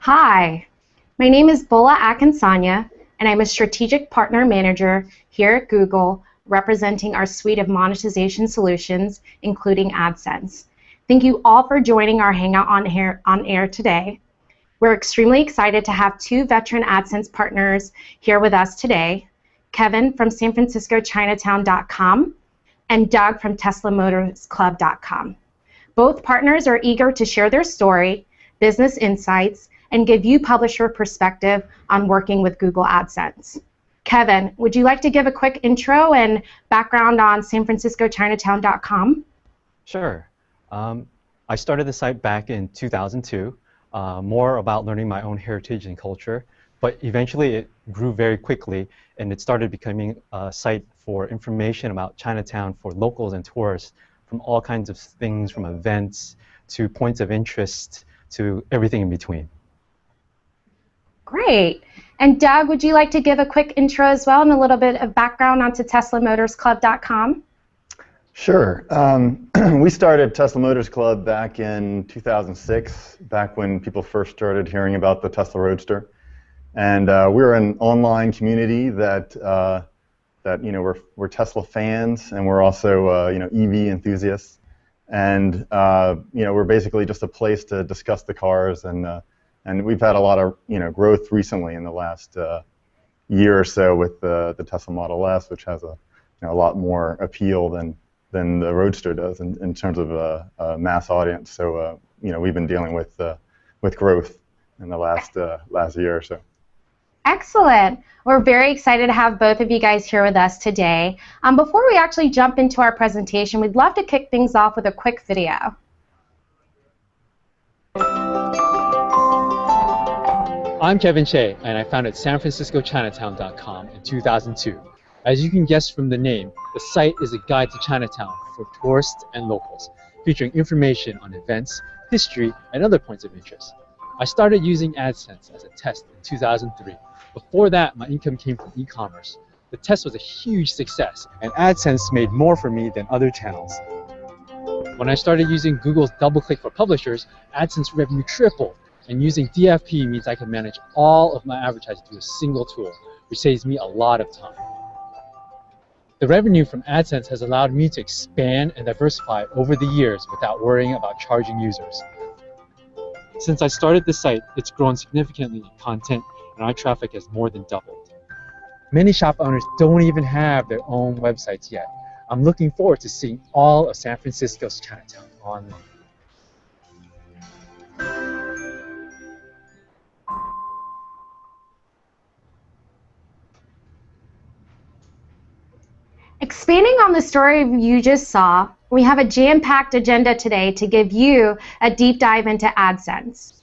Hi, my name is Bola Akinsanya, and I'm a Strategic Partner Manager here at Google, representing our suite of monetization solutions, including ADSENSE. Thank you all for joining our Hangout on air today. We're extremely excited to have two veteran ADSENSE partners here with us today, Kevin from SanFranciscoChinatown.com and Doug from TeslaMotorsClub.com. Both partners are eager to share their story, business insights, and give you publisher perspective on working with Google AdSense. Kevin, would you like to give a quick intro and background on SanFranciscoChinatown.com? Sure. I started the site back in 2002, more about learning my own heritage and culture, but eventually it grew very quickly and it started becoming a site for information about Chinatown for locals and tourists from all kinds of things, from events to points of interest to everything in between. Great. And Doug, would you like to give a quick intro as well and a little bit of background onto TeslaMotorsClub.com? Sure. We started Tesla Motors Club back in 2006, back when people first started hearing about the Tesla Roadster. And we're an online community that we're Tesla fans, and we're also EV enthusiasts. And we're basically just a place to discuss the cars, and we've had a lot of growth recently in the last year or so with the Tesla Model S, which has a lot more appeal than the Roadster does in terms of a mass audience. So we've been dealing with growth in the last year or so. Excellent. We're very excited to have both of you guys here with us today. Before we actually jump into our presentation, we'd love to kick things off with a quick video. I'm Kevin Che, and I founded SanFranciscoChinatown.com in 2002. As you can guess from the name, the site is a guide to Chinatown for tourists and locals, featuring information on events, history, and other points of interest. I started using AdSense as a test in 2003. Before that, my income came from e-commerce. The test was a huge success, and AdSense made more for me than other channels. When I started using Google's DoubleClick for publishers, AdSense revenue tripled. And using DFP means I can manage all of my advertising through a single tool, which saves me a lot of time. The revenue from AdSense has allowed me to expand and diversify over the years without worrying about charging users. Since I started the site, it's grown significantly in content, and our traffic has more than doubled. Many shop owners don't even have their own websites yet. I'm looking forward to seeing all of San Francisco's Chinatown online. Expanding on the story you just saw, we have a jam-packed agenda today to give you a deep dive into AdSense.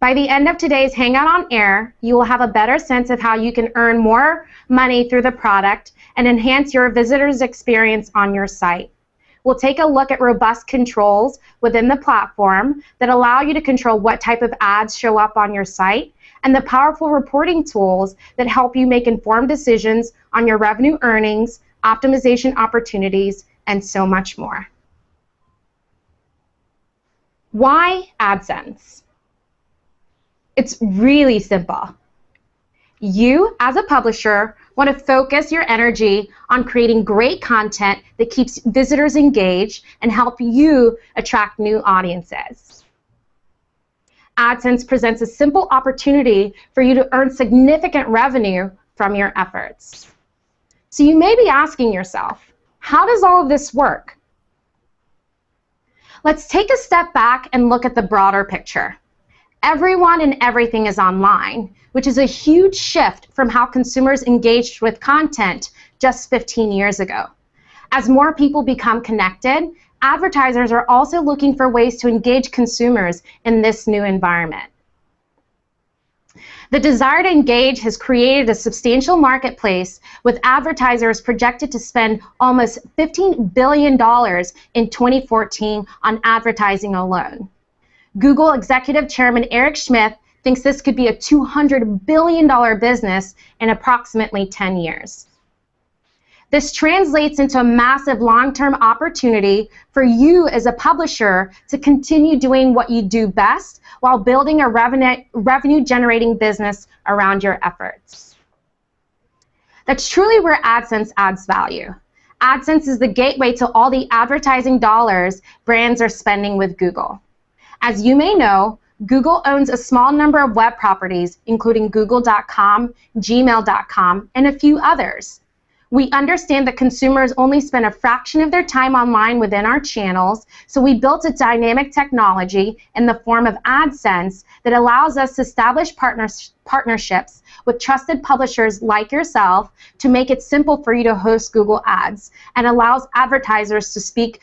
By the end of today's Hangout on Air, you will have a better sense of how you can earn more money through the product and enhance your visitors' experience on your site. We'll take a look at robust controls within the platform that allow you to control what type of ads show up on your site, and the powerful reporting tools that help you make informed decisions on your revenue earnings, optimization opportunities, and so much more. Why AdSense? It's really simple. You, as a publisher, want to focus your energy on creating great content that keeps visitors engaged and help you attract new audiences. AdSense presents a simple opportunity for you to earn significant revenue from your efforts. So you may be asking yourself, how does all of this work? Let's take a step back and look at the broader picture. Everyone and everything is online, which is a huge shift from how consumers engaged with content just 15 years ago. As more people become connected, advertisers are also looking for ways to engage consumers in this new environment. The desire to engage has created a substantial marketplace, with advertisers projected to spend almost $15 billion in 2014 on advertising alone. Google Executive Chairman Eric Schmidt thinks this could be a $200 billion business in approximately 10 years. This translates into a massive long-term opportunity for you as a publisher to continue doing what you do best while building a revenue-generating business around your efforts. That's truly where AdSense adds value. AdSense is the gateway to all the advertising dollars brands are spending with Google. As you may know, Google owns a small number of web properties, including google.com, gmail.com, and a few others. We understand that consumers only spend a fraction of their time online within our channels, so we built a dynamic technology in the form of AdSense that allows us to establish partnerships with trusted publishers like yourself to make it simple for you to host Google Ads and allows advertisers to speak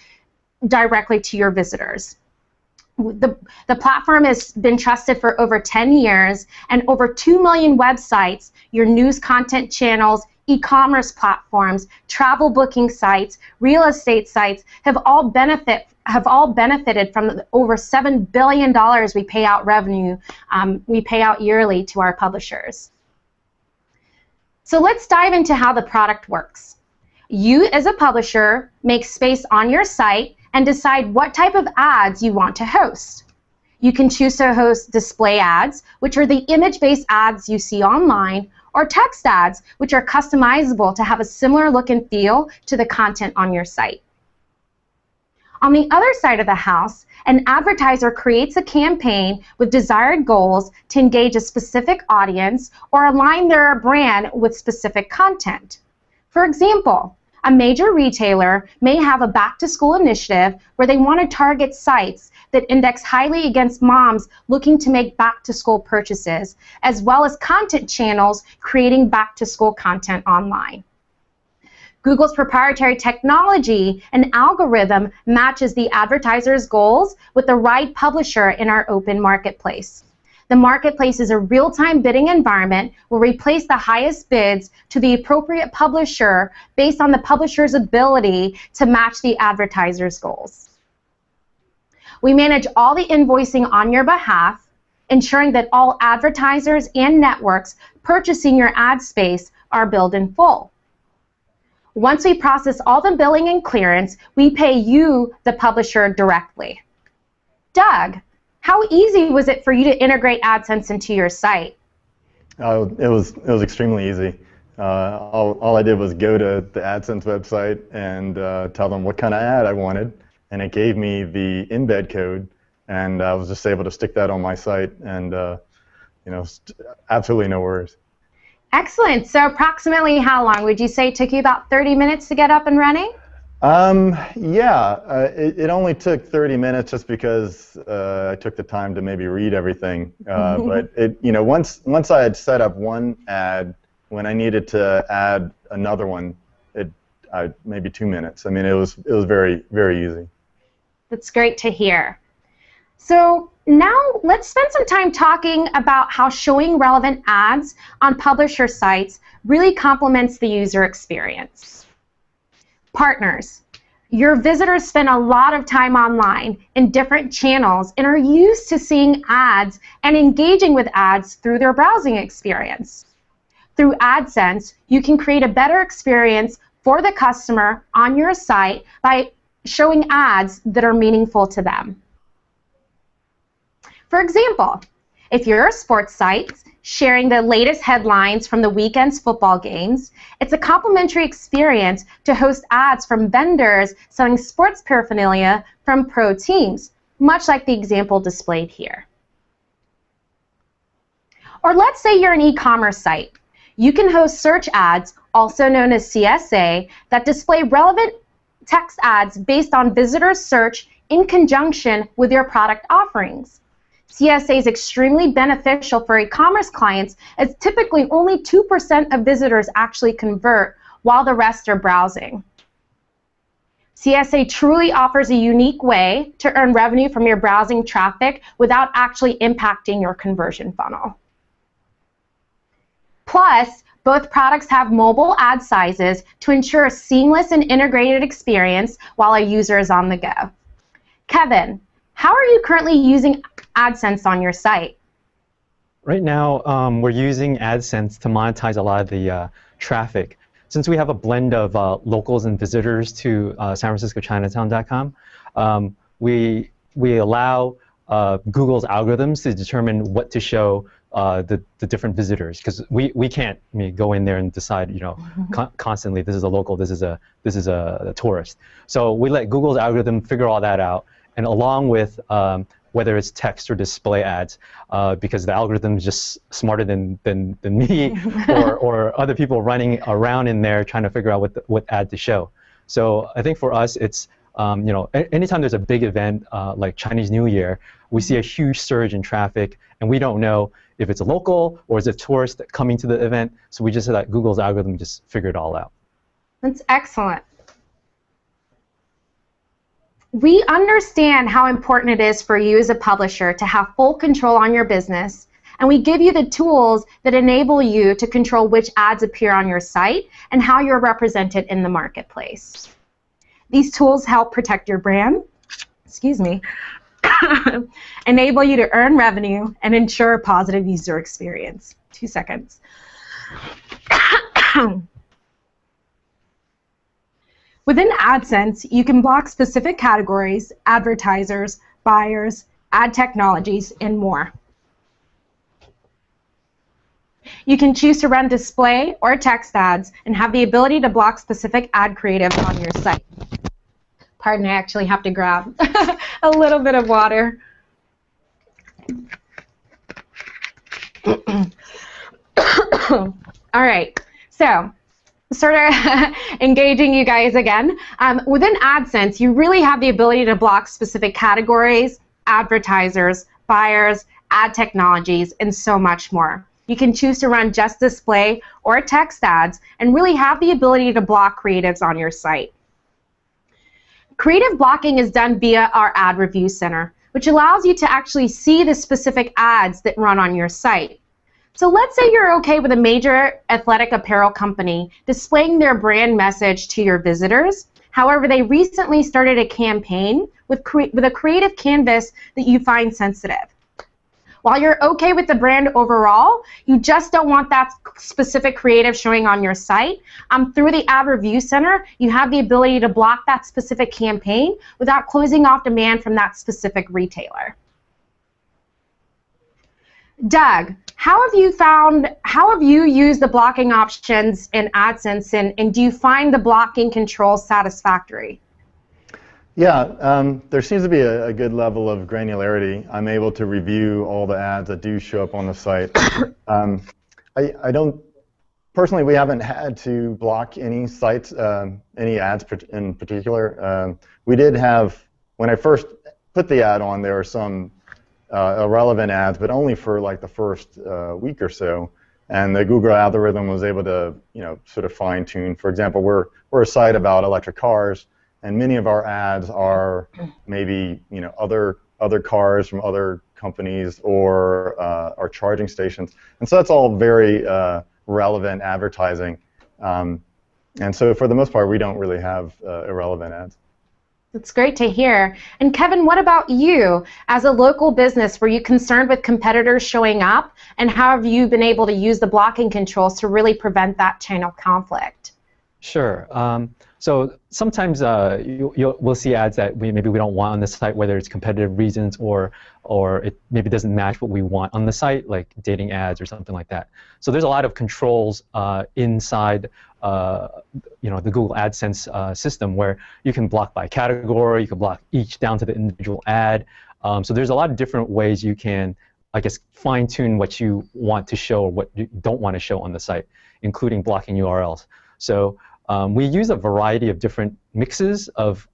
directly to your visitors. The platform has been trusted for over 10 years, and over 2 million websites, your news content channels, e-commerce platforms, travel booking sites, real estate sites have all benefited from the over $7 billion we pay out yearly to our publishers. So let's dive into how the product works. You as a publisher make space on your site and decide what type of ads you want to host. You can choose to host display ads, which are the image-based ads you see online, or text ads, which are customizable to have a similar look and feel to the content on your site. On the other side of the house, an advertiser creates a campaign with desired goals to engage a specific audience or align their brand with specific content. For example, a major retailer may have a back-to-school initiative where they want to target sites that index highly against moms looking to make back-to-school purchases, as well as content channels creating back-to-school content online. Google's proprietary technology and algorithm matches the advertiser's goals with the right publisher in our open marketplace. The marketplace is a real-time bidding environment where we place the highest bids to the appropriate publisher based on the publisher's ability to match the advertiser's goals. We manage all the invoicing on your behalf, ensuring that all advertisers and networks purchasing your ad space are billed in full. Once we process all the billing and clearance, we pay you, the publisher, directly. Doug, how easy was it for you to integrate AdSense into your site? It was extremely easy. All I did was go to the AdSense website and tell them what kind of ad I wanted, and it gave me the embed code, and I was just able to stick that on my site, and absolutely no worries. Excellent. So approximately how long would you say it took you? About 30 minutes to get up and running? It only took 30 minutes just because I took the time to maybe read everything. But once I had set up one ad, when I needed to add another one, maybe 2 minutes. I mean, it was very, very easy. That's great to hear. So now let's spend some time talking about how showing relevant ads on publisher sites really complements the user experience. Partners. Your visitors spend a lot of time online in different channels and are used to seeing ads and engaging with ads through their browsing experience. Through AdSense, you can create a better experience for the customer on your site by showing ads that are meaningful to them. For example, if you're a sports site sharing the latest headlines from the weekend's football games, it's a complimentary experience to host ads from vendors selling sports paraphernalia from pro teams, much like the example displayed here. Or let's say you're an e-commerce site. You can host search ads, also known as CSA, that display relevant text ads based on visitor search in conjunction with your product offerings. CSA is extremely beneficial for e-commerce clients as typically only 2% of visitors actually convert while the rest are browsing. CSA truly offers a unique way to earn revenue from your browsing traffic without actually impacting your conversion funnel. Plus, both products have mobile ad sizes to ensure a seamless and integrated experience while a user is on the go. Kevin, how are you currently using AdSense on your site? Right now, we're using AdSense to monetize a lot of the traffic since we have a blend of locals and visitors to SanFranciscoChinatown.com, we allow Google's algorithms to determine what to show the different visitors, because we can't go in there and decide, you know, constantly this is a local, this is a tourist. So we let Google's algorithm figure all that out, and along with whether it's text or display ads, because the algorithm is just smarter than me or other people running around in there trying to figure out what ad to show. So I think for us, it's you know, anytime there's a big event like Chinese New Year, we see a huge surge in traffic, and we don't know if it's a local or is it a tourist coming to the event. So we just let Google's algorithm just figure it all out. That's excellent. We understand how important it is for you as a publisher to have full control on your business, and we give you the tools that enable you to control which ads appear on your site and how you're represented in the marketplace. These tools help protect your brand, excuse me, enable you to earn revenue, and ensure a positive user experience. 2 seconds. Within AdSense, you can block specific categories, advertisers, buyers, ad technologies, and more. You can choose to run display or text ads and have the ability to block specific ad creative on your site. Pardon, I actually have to grab a little bit of water. All right, so sort of engaging you guys again. Within AdSense, you really have the ability to block specific categories, advertisers, buyers, ad technologies, and so much more. You can choose to run just display or text ads and really have the ability to block creatives on your site. Creative blocking is done via our Ad Review Center, which allows you to actually see the specific ads that run on your site. So let's say you're okay with a major athletic apparel company displaying their brand message to your visitors. However, they recently started a campaign with a creative canvas that you find sensitive. While you're okay with the brand overall, you just don't want that specific creative showing on your site. Through the Ad Review Center, you have the ability to block that specific campaign without closing off demand from that specific retailer. Doug, how have you used the blocking options in AdSense, and do you find the blocking control satisfactory? Yeah, there seems to be a good level of granularity. I'm able to review all the ads that do show up on the site. I don't, personally, we haven't had to block any sites, any ads in particular. We did have, when I first put the ad on, there were some irrelevant ads, but only for like the first week or so. And the Google algorithm was able to, you know, sort of fine tune. For example, we're a site about electric cars, and many of our ads are maybe, you know, other cars from other companies or our charging stations, and so that's all very relevant advertising. And so for the most part, we don't really have irrelevant ads. That's great to hear. And Kevin, what about you? As a local business, were you concerned with competitors showing up? And how have you been able to use the blocking controls to really prevent that channel conflict? Sure. So sometimes we'll see ads that maybe we don't want on the site, whether it's competitive reasons or it maybe doesn't match what we want on the site, like dating ads or something like that. So there's a lot of controls inside you know, the Google AdSense system where you can block by category, you can block each down to the individual ad. So there's a lot of different ways you can, I guess, fine-tune what you want to show or what you don't want to show on the site, including blocking URLs. So we use a variety of different mixes of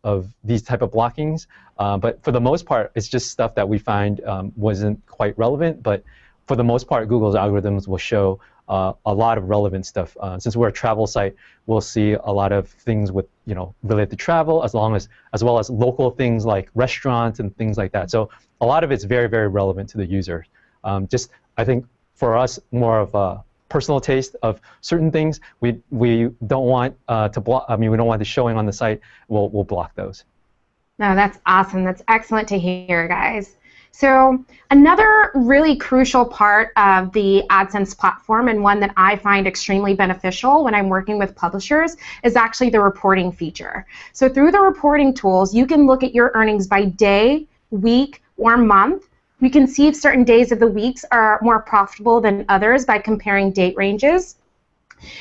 these type of blockings, but for the most part, it's just stuff that we find wasn't quite relevant. But for the most part, Google's algorithms will show a lot of relevant stuff. Since we're a travel site, we'll see a lot of things with, you know, related to travel, as well as local things like restaurants and things like that. So a lot of it's very, very relevant to the user. Just I think for us, more of a personal taste of certain things. We don't want to block. I mean, we don't want it showing on the site. We'll block those. No, that's awesome. That's excellent to hear, guys. So another really crucial part of the AdSense platform, and one that I find extremely beneficial when I'm working with publishers, is actually the reporting feature. So through the reporting tools, you can look at your earnings by day, week, or month. You can see if certain days of the weeks are more profitable than others by comparing date ranges.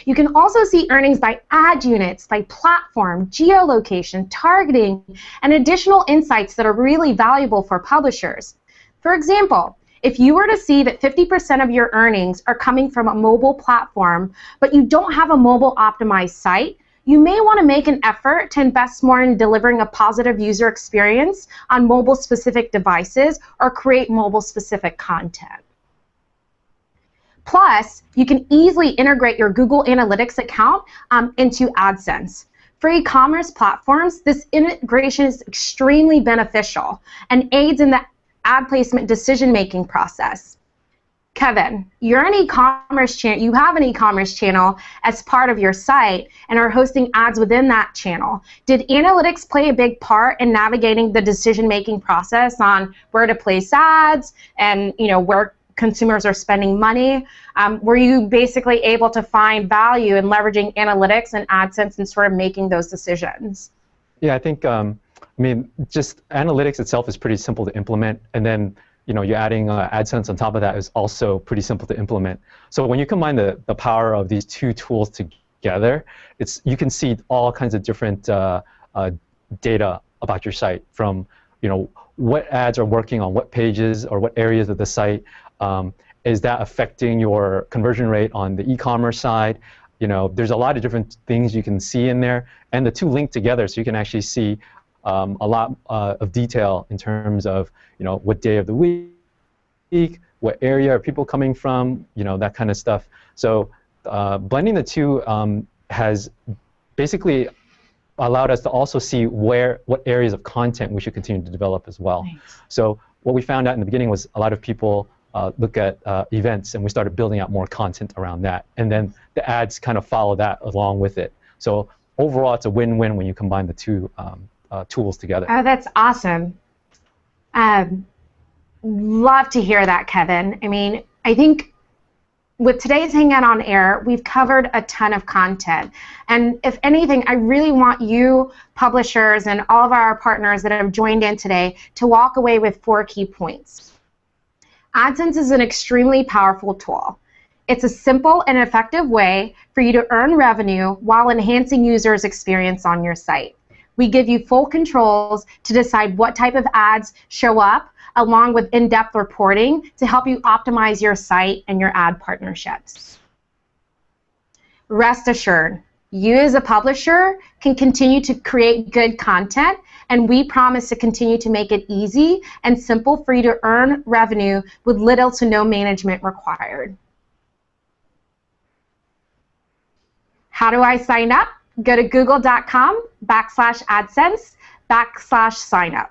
You can also see earnings by ad units, by platform, geolocation, targeting, and additional insights that are really valuable for publishers. For example, if you were to see that 50% of your earnings are coming from a mobile platform, but you don't have a mobile optimized site, you may want to make an effort to invest more in delivering a positive user experience on mobile-specific devices or create mobile-specific content. Plus, you can easily integrate your Google Analytics account into AdSense. For e-commerce platforms, this integration is extremely beneficial and aids in the ad placement decision-making process. Kevin, you're an e-commerce channel. You have an e-commerce channel as part of your site and are hosting ads within that channel. Did analytics play a big part in navigating the decision-making process on where to place ads and where consumers are spending money? Were you basically able to find value in leveraging analytics and AdSense and sort of making those decisions? Yeah, I think just analytics itself is pretty simple to implement, and then you're adding AdSense on top of that is also pretty simple to implement. So when you combine the power of these two tools together, you can see all kinds of different data about your site, from what ads are working on what pages or what areas of the site. Is that affecting your conversion rate on the e-commerce side? There's a lot of different things you can see in there, and the two link together, so you can actually see a lot of detail in terms of what day of the week, what area are people coming from, that kind of stuff. So blending the two has basically allowed us to also see what areas of content we should continue to develop as well. Nice. So what we found out in the beginning was a lot of people look at events, and we started building out more content around that, and then the ads kind of follow that along with it. So overall, it's a win-win when you combine the two tools together. Oh, that's awesome. Love to hear that, Kevin. I mean, I think with today's Hangout on Air, we've covered a ton of content. And if anything, I really want you, publishers, and all of our partners that have joined in today to walk away with 4 key points. AdSense is an extremely powerful tool. It's a simple and effective way for you to earn revenue while enhancing users' experience on your site. We give you full controls to decide what type of ads show up, along with in-depth reporting to help you optimize your site and your ad partnerships. Rest assured, you as a publisher can continue to create good content, and we promise to continue to make it easy and simple for you to earn revenue with little to no management required. How do I sign up? Go to google.com/AdSense/sign up.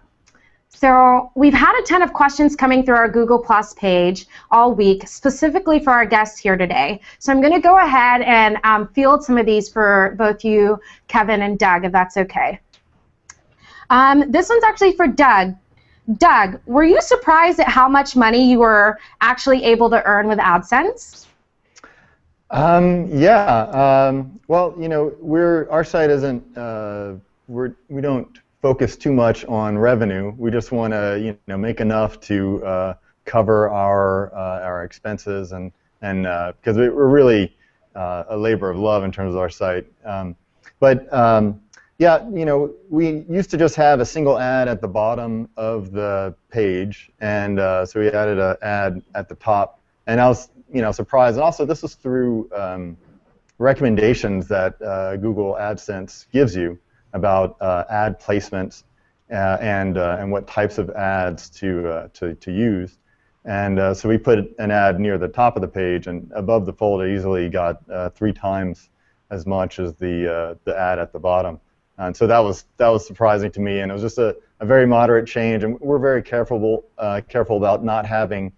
So we've had a ton of questions coming through our Google Plus page all week, specifically for our guests here today. So I'm going to go ahead and field some of these for both you, Kevin, and Doug, if that's okay. This one's actually for Doug. Doug, were you surprised at how much money you were actually able to earn with AdSense? Yeah. Well, our site isn't. We don't focus too much on revenue. We just want to, make enough to cover our expenses, and because we're really a labor of love in terms of our site. Yeah, we used to just have a single ad at the bottom of the page, and so we added an ad at the top, and I was surprised. And also, this was through recommendations that Google AdSense gives you about ad placements and what types of ads to use. And so we put an ad near the top of the page, and above the fold it easily got 3 times as much as the ad at the bottom. And so that was surprising to me, and it was just a very moderate change. And we're very careful about not having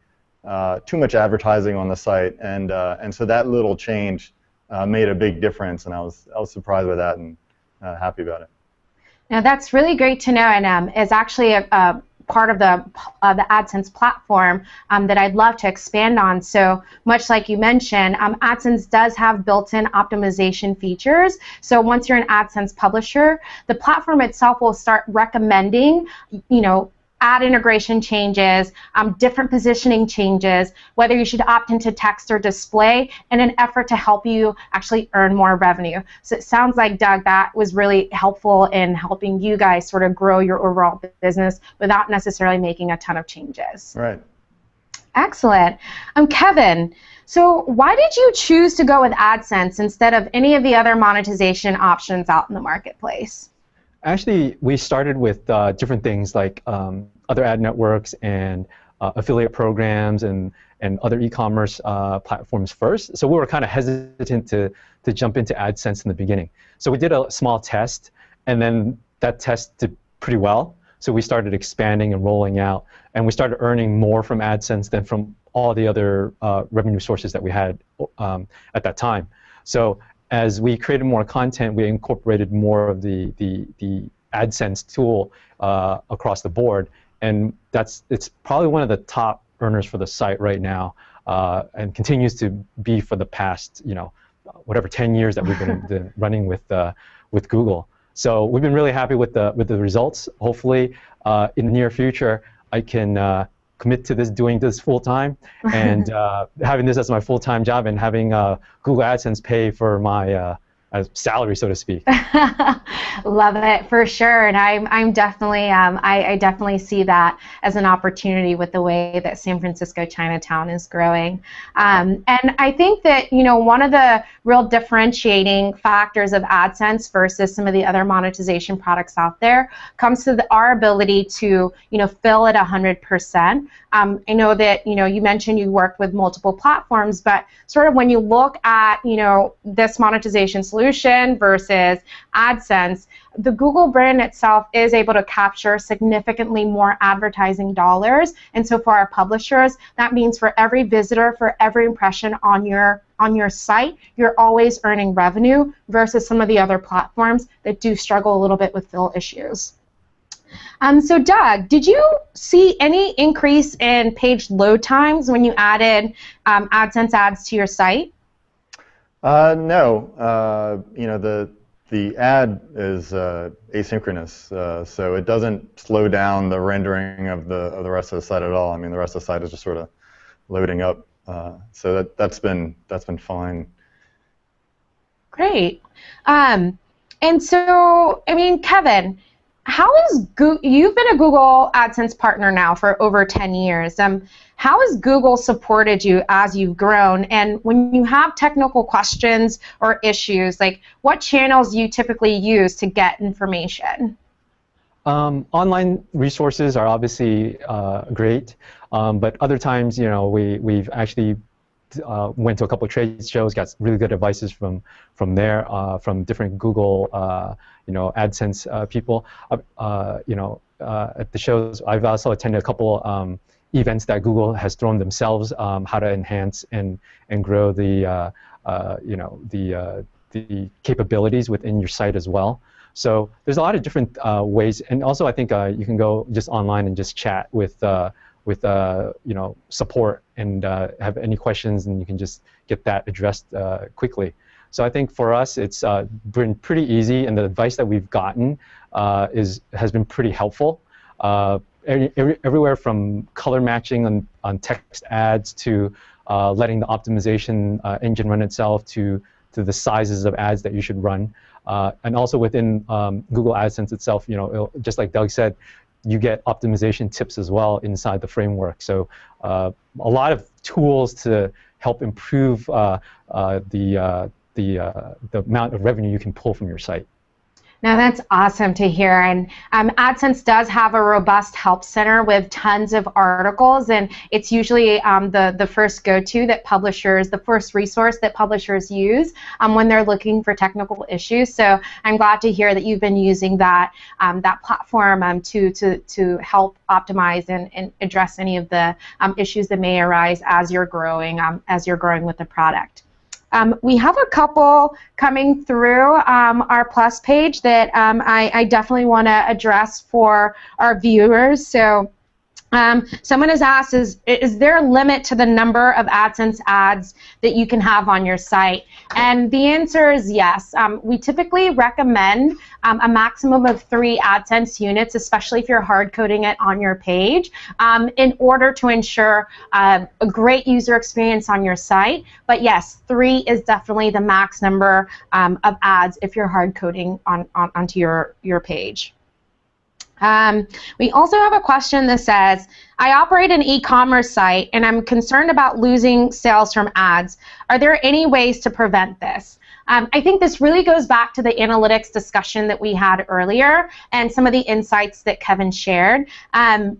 too much advertising on the site, and so that little change made a big difference, and I was surprised by that and happy about it. Now that's really great to know, and is actually a part of the ADSENSE platform that I'd love to expand on. So much like you mentioned, ADSENSE does have built-in optimization features. So once you're an ADSENSE publisher, the platform itself will start recommending, ad integration changes, different positioning changes, whether you should opt into text or display, in an effort to help you actually earn more revenue. So it sounds like, Doug, that was really helpful in helping you guys sort of grow your overall business without necessarily making a ton of changes. Right. Excellent. Kevin, so why did you choose to go with ADSENSE instead of any of the other monetization options out in the marketplace? Actually, we started with different things like other ad networks and affiliate programs and other e-commerce platforms first. So we were kind of hesitant to jump into ADSENSE in the beginning. So we did a small test, and then that test did pretty well. So we started expanding and rolling out, and we started earning more from ADSENSE than from all the other revenue sources that we had at that time. So as we created more content, we incorporated more of the ADSENSE tool across the board, and it's probably one of the top earners for the site right now, and continues to be for the past, whatever 10 years that we've been running with Google. So we've been really happy with the results. Hopefully, in the near future, I can commit to doing this full time, and having this as my full-time job, and having Google AdSense pay for my salary, so to speak. Love it, for sure. And I'm definitely, I definitely see that as an opportunity with the way that San Francisco Chinatown is growing. And I think that, one of the real differentiating factors of AdSense versus some of the other monetization products out there comes to our ability to, fill at 100%. I know that, you mentioned you worked with multiple platforms, but sort of when you look at, this monetization solution versus AdSense, the Google brand itself is able to capture significantly more advertising dollars. And so for our publishers, that means for every visitor, for every impression on your site, you're always earning revenue versus some of the other platforms that do struggle a little bit with fill issues. So Doug, did you see any increase in page load times when you added AdSense ads to your site? No. The ad is asynchronous, so it doesn't slow down the rendering of the rest of the site at all. I mean, the rest of the site is just sort of loading up. So that's been fine. Great. And so, I mean, Kevin, you've been a Google AdSense partner now for over 10 years. How has Google supported you as you've grown? And when you have technical questions or issues, like what channels do you typically use to get information? Online resources are obviously great, but other times, we've actually went to a couple of trade shows, got really good advices from there, from different Google, AdSense people. At the shows, I've also attended a couple events that Google has thrown themselves, how to enhance and grow the capabilities within your site as well. So there's a lot of different ways, and also I think you can go just online and just chat with support and have any questions, and you can just get that addressed quickly. So I think for us, it's been pretty easy, and the advice that we've gotten has been pretty helpful. Everywhere from color matching on text ads to letting the optimization engine run itself to the sizes of ads that you should run. And also within Google AdSense itself, just like Doug said, you get optimization tips as well inside the framework. So a lot of tools to help improve the amount of revenue you can pull from your site. Now that's awesome to hear, and AdSense does have a robust help center with tons of articles, and it's usually the first go-to that publishers, the first resource that publishers use when they're looking for technical issues. So I'm glad to hear that you've been using that platform to help optimize and address any of the issues that may arise as you're growing with the product. We have a couple coming through our Plus page that I definitely want to address for our viewers. So Someone has asked, is there a limit to the number of AdSense ads that you can have on your site? And the answer is yes. We typically recommend a maximum of 3 AdSense units, especially if you're hard coding it on your page, in order to ensure a great user experience on your site. But yes, 3 is definitely the max number of ads if you're hard coding onto your page. We also have a question that says, I operate an e-commerce site and I'm concerned about losing sales from ads. Are there any ways to prevent this? I think this really goes back to the analytics discussion that we had earlier and some of the insights that Kevin shared.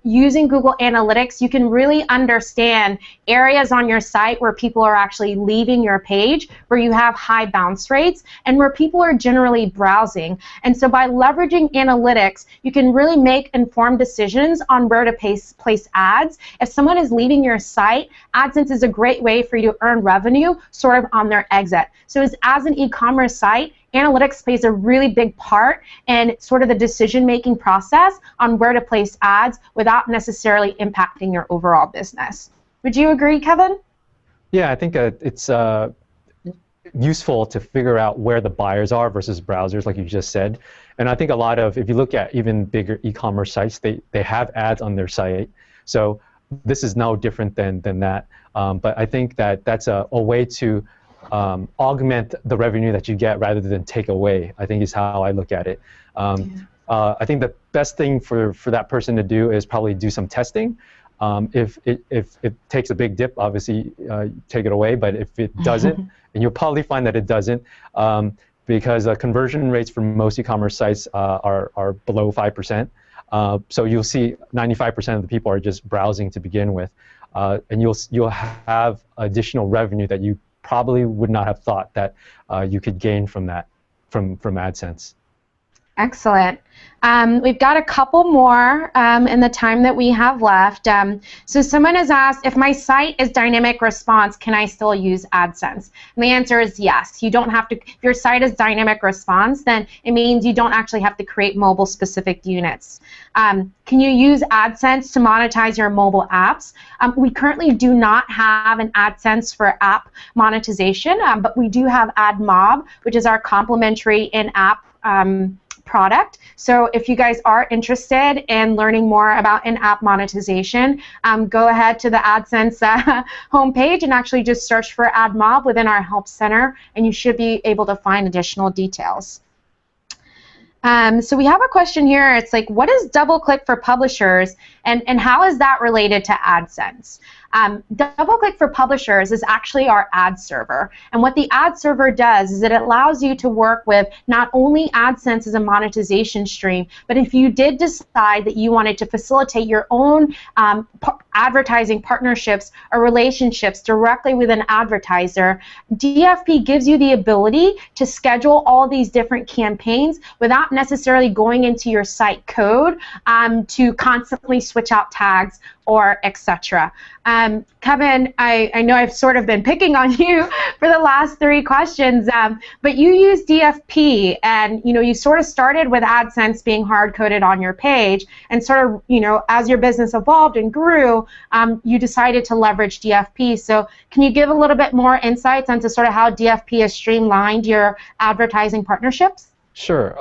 Using Google Analytics, you can really understand areas on your site where people are actually leaving your page, where you have high bounce rates, and where people are generally browsing. And so by leveraging analytics, you can really make informed decisions on where to place ads. If someone is leaving your site, AdSense is a great way for you to earn revenue sort of on their exit. So as an e-commerce site, analytics plays a really big part in sort of the decision-making process on where to place ads without necessarily impacting your overall business. Would you agree, Kevin? Yeah, I think it's useful to figure out where the buyers are versus browsers, like you just said. And I think a lot of, if you look at even bigger e-commerce sites, they have ads on their site. So this is no different than that. But I think that's a way to augment the revenue that you get rather than take away, I think is how I look at it. I think the best thing for that person to do is probably do some testing. If it takes a big dip, obviously take it away, but if it doesn't, and you'll probably find that it doesn't, because conversion rates for most e-commerce sites are below 5%. So you'll see 95% of the people are just browsing to begin with, and you'll have additional revenue that you probably would not have thought that you could gain from that, from AdSense. Excellent. We've got a couple more in the time that we have left. So someone has asked, if my site is dynamic response, can I still use AdSense? And the answer is yes. You don't have to. If your site is dynamic response, then it means you don't actually have to create mobile-specific units. Can you use AdSense to monetize your mobile apps? We currently do not have an AdSense for app monetization, but we do have AdMob, which is our complementary in-app product. So if you guys are interested in learning more about in-app monetization, go ahead to the AdSense homepage and actually just search for AdMob within our Help Center, and you should be able to find additional details. So we have a question here. It's like, what is DoubleClick for publishers, and how is that related to AdSense? DoubleClick for publishers is actually our ad server, and what the ad server does is it allows you to work with not only AdSense as a monetization stream, but if you did decide that you wanted to facilitate your own advertising partnerships or relationships directly with an advertiser, DFP gives you the ability to schedule all these different campaigns without necessarily going into your site code to constantly switch out tags or etc. Kevin, I know I've sort of been picking on you for the last 3 questions, but you use DFP, and you sort of started with AdSense being hard-coded on your page, and sort of as your business evolved and grew, you decided to leverage DFP. So can you give a little bit more insights into sort of how DFP has streamlined your advertising partnerships? Sure.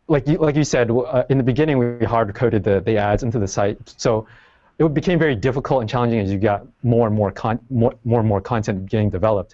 Like you said, in the beginning we hard-coded the ads into the site, so it became very difficult and challenging as you got more and more content getting developed.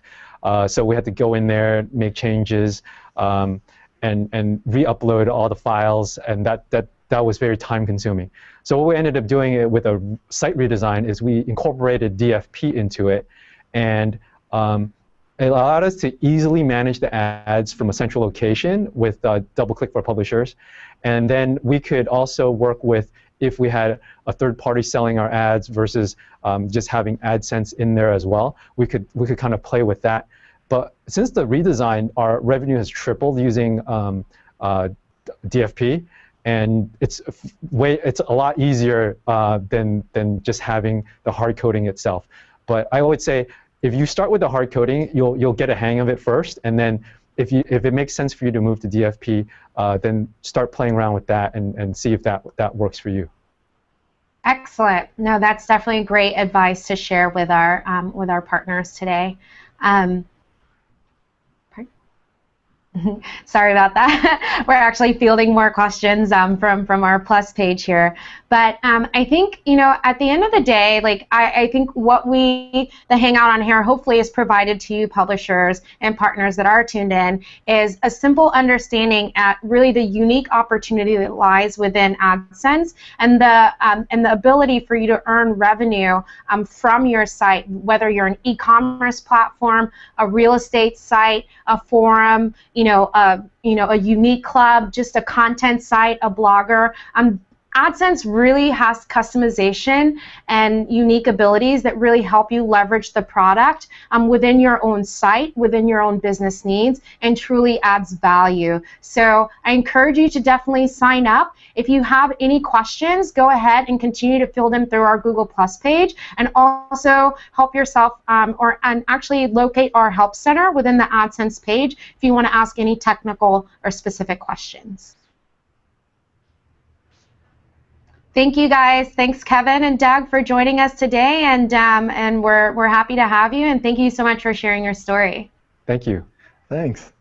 So we had to go in there, make changes, and re-upload all the files, and that was very time-consuming. So what we ended up doing with a site redesign is we incorporated DFP into it, and it allowed us to easily manage the ads from a central location with DoubleClick for publishers, and then we could also work with, if we had a third party selling our ads versus just having AdSense in there as well, we could kind of play with that. But since the redesign, our revenue has tripled using DFP, and it's a lot easier than just having the hard coding itself. But I would say, if you start with the hard coding, you'll get a hang of it first, and then if it makes sense for you to move to DFP, then start playing around with that and see if that works for you. Excellent. No, that's definitely great advice to share with our partners today. Um, Sorry about that. We're actually fielding more questions from our Plus page here. But I think, at the end of the day, like I think what the Hangout on here hopefully is provided to you publishers and partners that are tuned in is a simple understanding at really the unique opportunity that lies within AdSense and the ability for you to earn revenue from your site, whether you're an e-commerce platform, a real estate site, a forum, a unique club, just a content site, a blogger. AdSense really has customization and unique abilities that really help you leverage the product within your own site, within your own business needs, and truly adds value. So I encourage you to definitely sign up. If you have any questions, go ahead and continue to fill them through our Google Plus page, and also help yourself and actually locate our help center within the AdSense page if you want to ask any technical or specific questions. Thank you, guys. Thanks, Kevin and Doug, for joining us today, and we're happy to have you. And thank you so much for sharing your story. Thank you. Thanks.